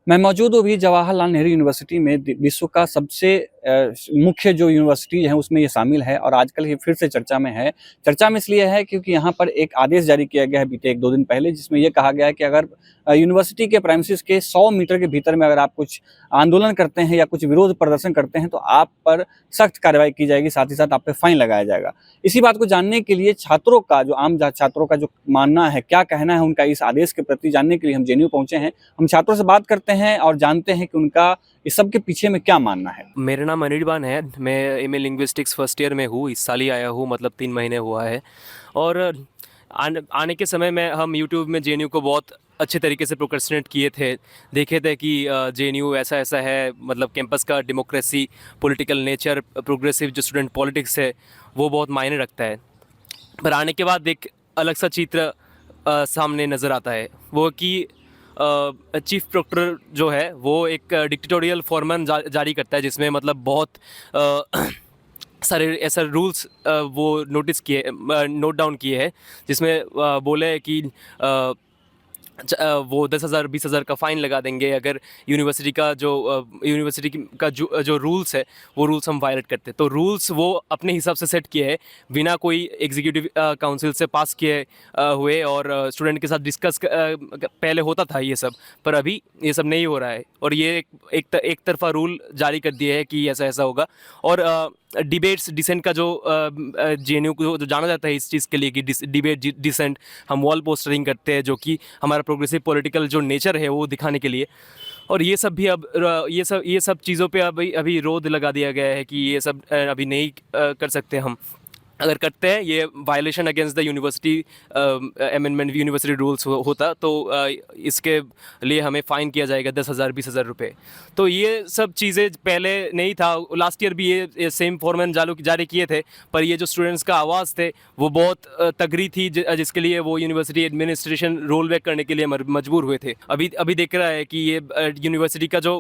मैं मौजूद हूँ अभी जवाहरलाल नेहरू यूनिवर्सिटी में विश्व का सबसे मुख्य जो यूनिवर्सिटी है उसमें ये शामिल है और आजकल ये फिर से चर्चा में है। चर्चा में इसलिए है क्योंकि यहाँ पर एक आदेश जारी किया गया है बीते 1-2 दिन पहले, जिसमें ये कहा गया है कि अगर यूनिवर्सिटी के प्रेमिसेस के 100 मीटर के भीतर में अगर आप कुछ आंदोलन करते हैं या कुछ विरोध प्रदर्शन करते हैं तो आप पर सख्त कार्रवाई की जाएगी, साथ ही साथ आप पे फाइन लगाया जाएगा। इसी बात को जानने के लिए छात्रों का जो छात्रों का जो मानना है, क्या कहना है उनका इस आदेश के प्रति जानने के लिए हम जेएनयू पहुंचे हैं। हम छात्रों से बात करते हैं और जानते हैं कि उनका इस सब के पीछे में क्या मानना है। मेरा नाम अनिर्बान है। मैं एमए लिंग्विस्टिक्स फर्स्ट ईयर में हूँ। इस साल ही आया हूँ, मतलब 3 महीने हुआ है। और आने के समय में हम यूट्यूब में जेएनयू को बहुत अच्छे तरीके से प्रोक्रेस्टिनेट किए थे। देखे थे कि जेएनयू ऐसा ऐसा है, मतलब कैंपस का डेमोक्रेसी, पॉलिटिकल नेचर, प्रोग्रेसिव जो स्टूडेंट पॉलिटिक्स है वो बहुत मायने रखता है। पर आने के बाद एक अलग सा चित्र सामने नज़र आता है, वो कि चीफ प्रोक्टर जो है वो एक डिक्टेटोरियल फॉर्मन जारी करता है, जिसमें मतलब बहुत सारे ऐसा रूल्स वो नोट डाउन किए हैं, जिसमें बोले कि वो 10,000 20,000 का फ़ाइन लगा देंगे अगर यूनिवर्सिटी का जो रूल्स है वो रूल्स हम वायलेट करते हैं। तो रूल्स वो अपने हिसाब से सेट किए हैं बिना कोई एग्जीक्यूटिव काउंसिल से पास किए हुए, और स्टूडेंट के साथ डिस्कस पहले होता था ये सब, पर अभी ये सब नहीं हो रहा है। और ये एक तरफा रूल जारी कर दिए है कि ऐसा ऐसा होगा। और डिबेट्स डिसेंट का जो जेएनयू को जो जाना जाता है इस चीज़ के लिए कि डिबेट डिसेंट, हम वॉल पोस्टरिंग करते हैं, जो कि हमारा प्रोग्रेसिव पॉलिटिकल जो नेचर है वो दिखाने के लिए। और ये सब भी अब ये सब चीज़ों पे अभी रोक लगा दिया गया है कि ये सब अभी नहीं कर सकते हम। अगर करते हैं ये violation against the university amendment, university rules होता, तो इसके लिए हमें फ़ाइन किया जाएगा 10,000 20,000 रुपये। तो ये सब चीज़ें पहले नहीं था। लास्ट ईयर भी ये सेम फॉर्मेट जारी किए थे, पर ये जो स्टूडेंट्स का आवाज़ थे वो बहुत तगड़ी थी, जिसके लिए वो यूनिवर्सिटी एडमिनिस्ट्रेशन रोल बैक करने के लिए मजबूर हुए थे। अभी देख रहा है कि ये यूनिवर्सिटी का जो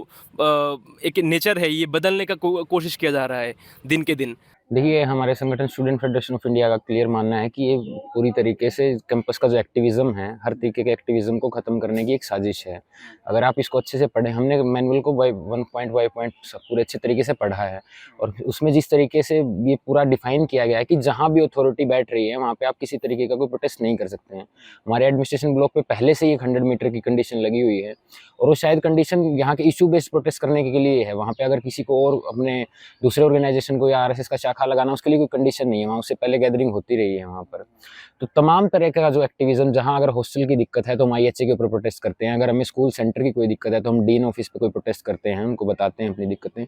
एक नेचर है ये बदलने का कोशिश किया जा रहा है दिन के दिन। देखिए, हमारे संगठन स्टूडेंट फेडरेशन ऑफ इंडिया का क्लियर मानना है कि ये पूरी तरीके से कैंपस का जो एक्टिविज़्म है, हर तरीके के एक्टिविज़्म को ख़त्म करने की एक साजिश है। अगर आप इसको अच्छे से पढ़ें, हमने मैनुअल को बाय 1 पॉइंट बाय पॉइंट सब पूरे अच्छे तरीके से पढ़ा है, और उसमें जिस तरीके से ये पूरा डिफ़ाइन किया गया है कि जहाँ भी अथॉरिटी बैठ रही है, वहाँ पे आप किसी तरीके का कोई प्रोटेस्ट नहीं कर सकते हैं। हमारे एडमिनिस्ट्रेशन ब्लॉक पे पहले से ही एक 100 मीटर की कंडीशन लगी हुई है, और वो शायद कंडीशन यहाँ के इश्यू बेस्ड प्रोटेस्ट करने के लिए है। वहाँ पे अगर किसी को और अपने दूसरे ऑर्गेनाइजेशन को या आरएसएस का शाखा लगाना, उसके लिए कोई कंडीशन नहीं है, वहाँ उससे पहले गैदरिंग होती रही है वहाँ पर। तो तमाम तरह का जो एक्टिविज़्म, जहाँ अगर हॉस्टल की दिक्कत है तो हम आईएचए के ऊपर प्रोटेस्ट करते हैं, अगर हमें स्कूल सेंटर की कोई दिक्कत है तो हम डीन ऑफिस पे कोई प्रोटेस्ट करते हैं, उनको बताते हैं अपनी दिक्कतें।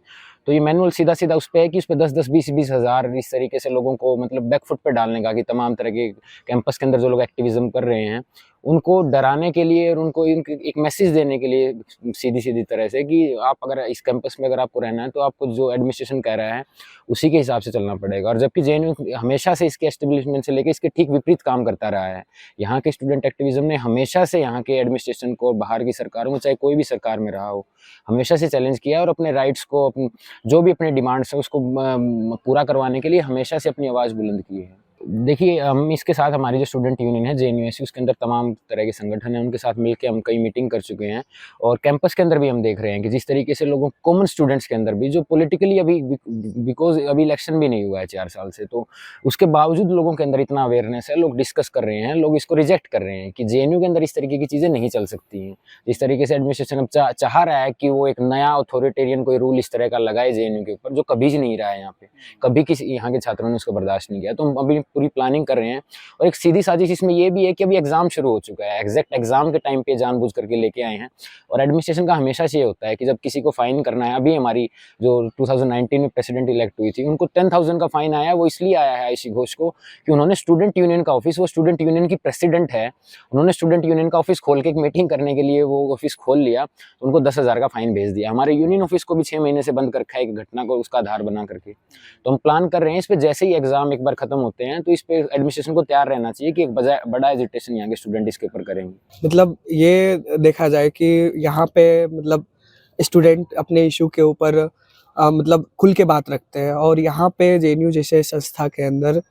तो ये मैनुअल सीधा-सीधा उस पे है कि उस पे 10-10, 20-20 हज़ार इस तरीके से लोगों को मतलब बैक फुट पे डालने का, कि तमाम तरह के कैंपस के अंदर जो लोग एक्टिविज़्म कर रहे हैं उनको डराने के लिए और उनको एक मैसेज देने के लिए, सीधी-सीधी तरह से, कि आप अगर इस कैंपस में अगर आपको रहना है तो आपको जो एडमिनिस्ट्रेशन कह रहा है उसी के हिसाब से चलना पड़ेगा। और जबकि जेएनयू हमेशा से इसके एस्टेब्लिशमेंट से लेके इसके ठीक विपरीत काम करता रहा है। यहाँ के स्टूडेंट एक्टिविज़्म ने हमेशा से यहाँ के एडमिनिस्ट्रेशन को, बाहर की सरकारों को, चाहे कोई भी सरकार में रहा हो, हमेशा से चैलेंज किया और अपने राइट्स को, जो भी अपने डिमांड्स है उसको पूरा करवाने के लिए हमेशा से अपनी आवाज़ बुलंद की है। देखिए, हम इसके साथ हमारी जो स्टूडेंट यूनियन है जेएनयूएसयू, उसके अंदर तमाम तरह के संगठन हैं, उनके साथ मिलके हम कई मीटिंग कर चुके हैं। और कैंपस के अंदर भी हम देख रहे हैं कि जिस तरीके से लोगों, कॉमन स्टूडेंट्स के अंदर भी, जो पॉलिटिकली अभी बिकॉज अभी इलेक्शन भी नहीं हुआ है 4 साल से, तो उसके बावजूद लोगों के अंदर इतना अवेयरनेस है, लोग डिस्कस कर रहे हैं, लोग इसको रिजेक्ट कर रहे हैं कि जेएनयू के अंदर इस तरीके की चीज़ें नहीं चल सकती हैं। जिस तरीके से एडमिनिस्ट्रेशन अब चाह रहा है कि वो एक नया अथॉरिटेरियन कोई रूल इस तरह का लगाए जेएनयू के ऊपर, जो कभी नहीं रहा है यहाँ पे, कभी किसी यहाँ के छात्रों ने उसको बर्दाश्त नहीं किया। तो हम अभी पूरी प्लानिंग कर रहे हैं। और एक सीधी साजिश इसमें ये भी है कि अभी एग्जाम शुरू हो चुका है, एग्जैक्ट एग्जाम के टाइम पे जानबूझ करके लेके आए हैं। और एडमिनिस्ट्रेशन का हमेशा से ये होता है कि जब किसी को फाइन करना है, अभी हमारी जो 2019 में प्रेसिडेंट इलेक्ट हुई थी, उनको 10,000 का फाइन आया। वो इसलिए आया है आईसी घोष को कि उन्होंने स्टूडेंट यूनियन का ऑफिस, वो स्टूडेंट यूनियन की प्रेसिडेंट है, उन्होंने स्टूडेंट यूनियन का ऑफिस खोल के एक मीटिंग करने के लिए वो ऑफिस खोल लिया, तो उनको 10,000 का फाइन भेज दिया। हमारे यूनियन ऑफिस को भी 6 महीने से बंद कर रखा है एक घटना को उसका आधार बना करके। तो हम प्लान कर रहे हैं इस पे, जैसे ही एग्जाम एक बार खत्म होते हैं तो इस पे एडमिनिस्ट्रेशन को तैयार रहना चाहिए कि एक बड़ा एजिटेशन यहाँ के स्टूडेंट इसके ऊपर करेंगे। मतलब ये देखा जाए कि यहाँ पे मतलब स्टूडेंट अपने इशू के ऊपर मतलब खुल के बात रखते हैं, और यहाँ पे जेएनयू जैसे संस्था के अंदर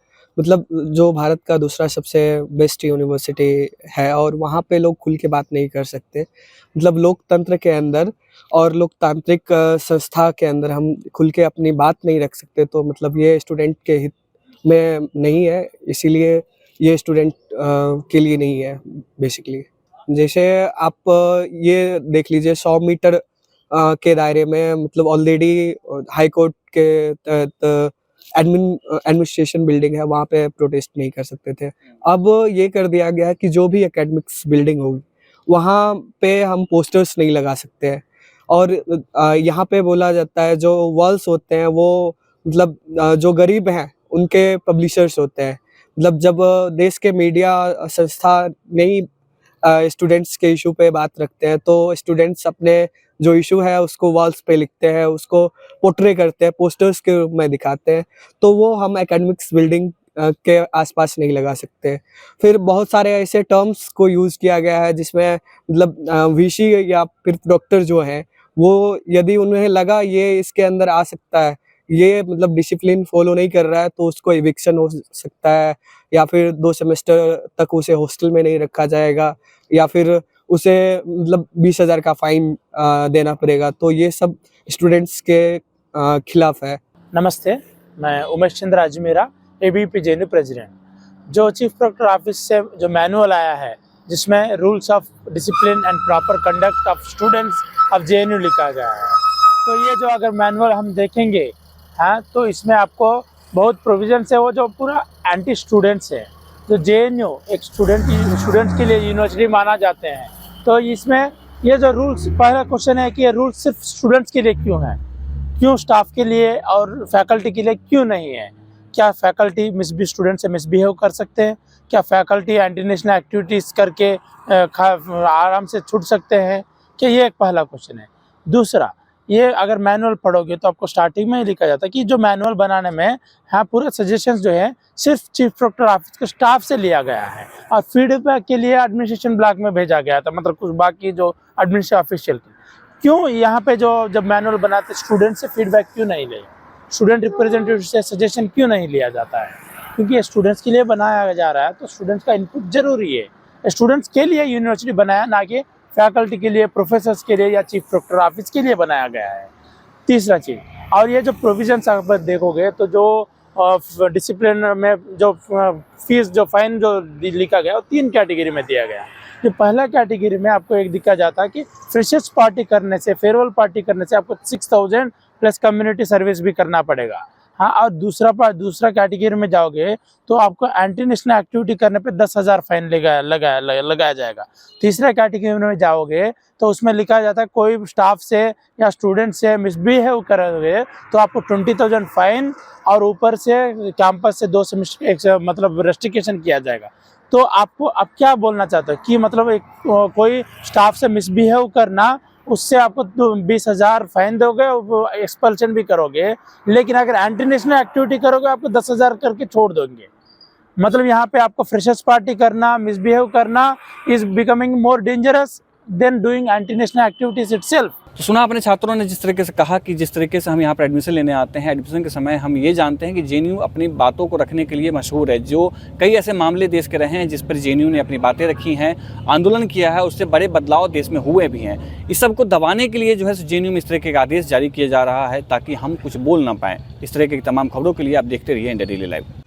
मतलब जो भारत का दूसरा सबसे बेस्ट यूनिवर्सिटी है, और वहाँ पे लोग खुल के बात नहीं कर सकते। मतलब लोकतंत्र के अंदर और लोकतांत्रिक संस्था के अंदर हम खुल के अपनी बात नहीं रख सकते, तो मतलब ये स्टूडेंट के हित में नहीं है, इसीलिए ये स्टूडेंट के लिए नहीं है बेसिकली। जैसे आप ये देख लीजिए 100 मीटर के दायरे में मतलब ऑलरेडी हाई कोर्ट के तहत एडमिनिस्ट्रेशन बिल्डिंग है, वहाँ पे प्रोटेस्ट नहीं कर सकते थे। अब ये कर दिया गया है कि जो भी एकेडमिक्स बिल्डिंग होगी वहाँ पे हम पोस्टर्स नहीं लगा सकते हैं, और यहाँ पे बोला जाता है जो वॉल्स होते हैं वो मतलब जो गरीब हैं उनके पब्लिशर्स होते हैं। मतलब जब देश के मीडिया संस्था नहीं स्टूडेंट्स के इशू पे बात रखते हैं, तो स्टूडेंट्स अपने जो इशू है उसको वॉल्स पे लिखते हैं, उसको पोर्ट्रे करते हैं, पोस्टर्स के रूप में दिखाते हैं, तो वो हम एकेडमिक्स बिल्डिंग के आसपास नहीं लगा सकते। फिर बहुत सारे ऐसे टर्म्स को यूज़ किया गया है जिसमें मतलब वीसी या फिर डॉक्टर जो हैं वो यदि उन्हें लगा ये इसके अंदर आ सकता है, ये मतलब डिसिप्लिन फॉलो नहीं कर रहा है, तो उसको इविक्शन हो सकता है, या फिर 2 सेमेस्टर तक उसे हॉस्टल में नहीं रखा जाएगा, या फिर उसे मतलब 20,000 का फाइन देना पड़ेगा। तो ये सब स्टूडेंट्स के खिलाफ है। नमस्ते, मैं Umesh Chandra Ajmera, ABP JNU president. जो चीफ प्रोक्टर ऑफिस से जो मैनुअल आया है जिसमें rules of discipline and proper conduct of students of JNU लिखा गया है, तो ये जो अगर मैनुअल हम देखेंगे हाँ, तो इसमें आपको बहुत प्रोविजंस है वो जो पूरा एंटी स्टूडेंट्स है। जो जेएनयू एक स्टूडेंट्स के लिए यूनिवर्सिटी माना जाते हैं, तो इसमें ये जो रूल्स, पहला क्वेश्चन है कि ये रूल्स सिर्फ स्टूडेंट्स के लिए क्यों हैं, क्यों स्टाफ के लिए और फैकल्टी के लिए क्यों नहीं है? क्या फैकल्टी स्टूडेंट से मिसबिहेव कर सकते हैं? क्या फैकल्टी एंटी नेशनल एक्टिविटीज़ करके आराम से छूट सकते हैं? क्या ये एक पहला क्वेश्चन है। दूसरा, ये अगर मैनुअल पढ़ोगे तो आपको स्टार्टिंग में ही लिखा जाता है कि जो मैनुअल बनाने में हाँ पूरे सजेशंस जो है सिर्फ चीफ प्रोक्टर ऑफिस के स्टाफ से लिया गया है, और फीडबैक के लिए एडमिनिस्ट्रेशन ब्लॉक में भेजा गया था, मतलब कुछ बाकी जो एडमिनिस्ट्रेशन ऑफिशियल की। क्यों यहाँ पे जो जब मैनुअल बनाते स्टूडेंट से फीडबैक क्यों नहीं ले, स्टूडेंट रिप्रेजेंटेटिव से सजेशन क्यों नहीं लिया जाता है? क्योंकि ये स्टूडेंट्स के लिए बनाया जा रहा है, तो स्टूडेंट्स का इनपुट जरूरी है। स्टूडेंट्स के लिए यूनिवर्सिटी बनाया, ना कि फैकल्टी के लिए, प्रोफेसर्स के लिए या चीफ प्रोक्टर ऑफिस के लिए बनाया गया है। तीसरा चीज़, और ये जो प्रोविजंस आप देखोगे तो जो डिसिप्लिन में जो फीस जो फाइन जो लिखा गया वो 3 कैटेगरी में दिया गया। जो पहला कैटेगरी में आपको एक दिखा जाता है कि फ्रेशर्स पार्टी करने से, फेयरवेल पार्टी करने से आपको 6000 प्लस कम्युनिटी सर्विस भी करना पड़ेगा। हाँ, और दूसरा कैटेगरी में जाओगे तो आपको एंटी नेशनल एक्टिविटी करने पे 10,000 फाइन लगाया जाएगा। तीसरा कैटेगरी में जाओगे तो उसमें लिखा जाता है कोई स्टाफ से या स्टूडेंट से मिसबिहेव करोगे तो आपको 20,000 फाइन, और ऊपर से कैंपस से 2 सेमेस्टर मतलब रेस्ट्रिक्शन किया जाएगा। तो आपको अब क्या बोलना चाहते हो कि मतलब कोई स्टाफ से मिसबिहेव करना, उससे आपको 20,000 फाइन दोगे, एक्सपल्शन भी करोगे, लेकिन अगर एंटी नेशनल एक्टिविटी करोगे आपको 10,000 करके छोड़ देंगे। मतलब यहाँ पे आपको फ्रेशर्स पार्टी करना, मिसबिहेव करना is becoming more dangerous than doing anti national activities itself. तो सुना अपने छात्रों ने जिस तरीके से कहा कि जिस तरीके से हम यहाँ पर एडमिशन लेने आते हैं, एडमिशन के समय हम ये जानते हैं कि जेएनयू अपनी बातों को रखने के लिए मशहूर है। जो कई ऐसे मामले देश के रहे हैं जिस पर जेएनयू ने अपनी बातें रखी हैं, आंदोलन किया है, उससे बड़े बदलाव देश में हुए भी हैं। इस सब को दबाने के लिए जो है जेएनयू में इस तरह के आदेश जारी किया जा रहा है ताकि हम कुछ बोल ना पाएँ। इस तरह की तमाम खबरों के लिए आप देखते रहिए इंडिया डेली लाइव।